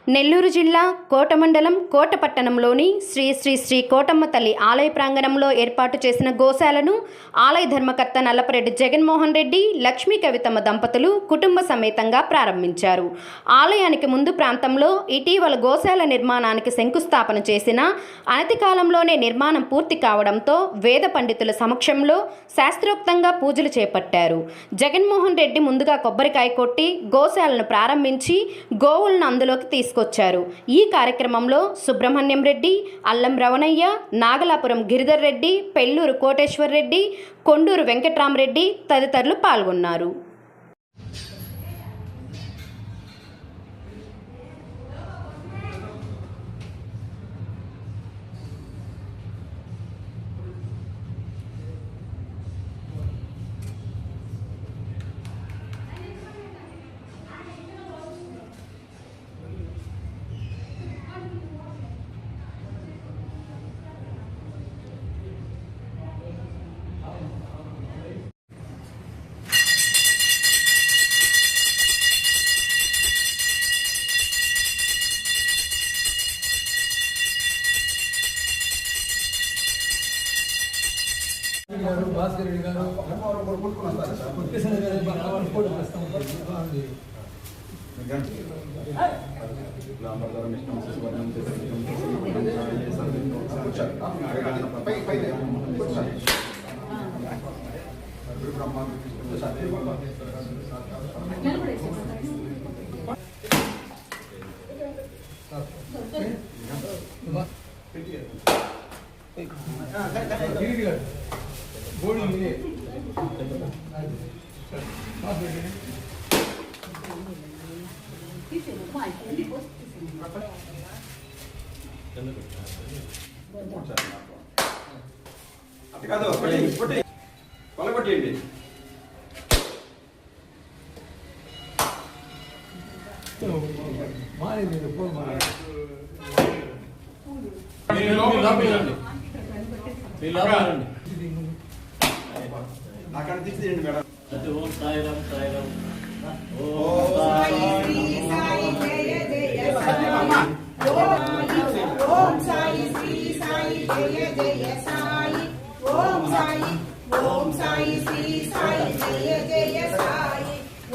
నెల్లూరు జిల్లా కోట మండలం కోట పట్టణంలోని శ్రీ శ్రీ శ్రీ కోటమ్మ తల్లి ఆలయ ప్రాంగణంలో ఏర్పాటు చేసిన గోశాలను ఆలయ ధర్మకర్త నల్లపరెడ్డి జగన్మోహన్ రెడ్డి, లక్ష్మీ కవితమ్మ దంపతులు కుటుంబ సమేతంగా ప్రారంభించారు. ఆలయానికి ముందు ప్రాంతంలో ఇటీవల గోశాల నిర్మాణానికి శంకుస్థాపన చేసిన అనతి కాలంలోనే నిర్మాణం పూర్తి కావడంతో వేద పండితుల సమక్షంలో శాస్త్రోక్తంగా పూజలు చేపట్టారు. జగన్మోహన్ రెడ్డి ముందుగా కొబ్బరికాయ కొట్టి గోశాలను ప్రారంభించి గోవులను అందులోకి తీసుకొచ్చారు. ఈ కార్యక్రమంలో సుబ్రహ్మణ్యం రెడ్డి, అల్లం రవణయ్య, నాగలాపురం గిరిధర్ రెడ్డి, పెళ్లూరు కోటేశ్వర్ రెడ్డి, కొండూరు వెంకట్రామరెడ్డి తదితరులు పాల్గొన్నారు. భాస్కర్ రెడ్డి గారు బోర్డు అది కాదు కొలగొట్టేయండి. అక్కడ తీసేయండి మేడం. ఓం సాయిరామ్ సాయిరామ్ ఓం సాయి శ్రీ సాయి జయ జయ సాయి ఓం సాయి శ్రీ సాయి జయ జయ సాయి ఓం సాయి శ్రీ సాయి జయ జయ సాయి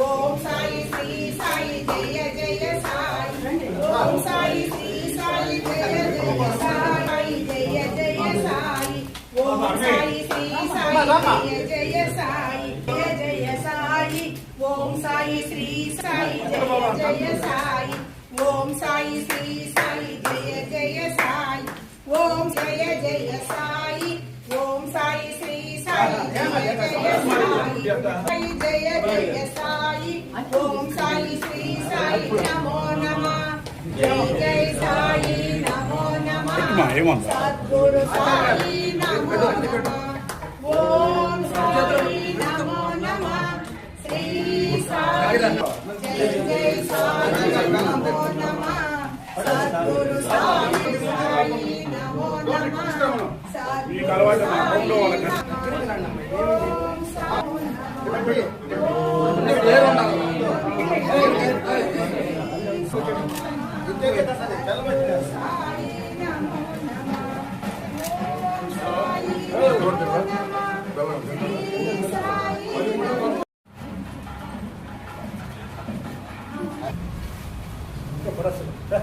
ఓం సాయి శ్రీ సాయి జయ జయ సాయి ఓం సాయి శ్రీ సాయి జయ జయ సాయి జయ జయ సాయి ఓం సాయి శ్రీ సాయి జయ జయ సాయి జయ జయ సాయి ఓం సాయి శ్రీ సాయి జయ జయ సాయి ఓం సాయి శ్రీ సాయి జయ జయ సాయి ఓం జయ జయ సాయి ఓం సాయి శ్రీ సాయి జయ జయ సాయి జయ జయ సాయి ఓం సాయి శ్రీ సాయి నమో నమః జై జై సాయి నమో నమః సద్గురు సాయి నమో నమః ఓం సాయి నమో నమః శ్రీ సాయి జై జై సాయి నమో నమః సద్గురు సాయి సాయి నమో నమః సద్గురు సాయి ఓం సాయి ఇంకా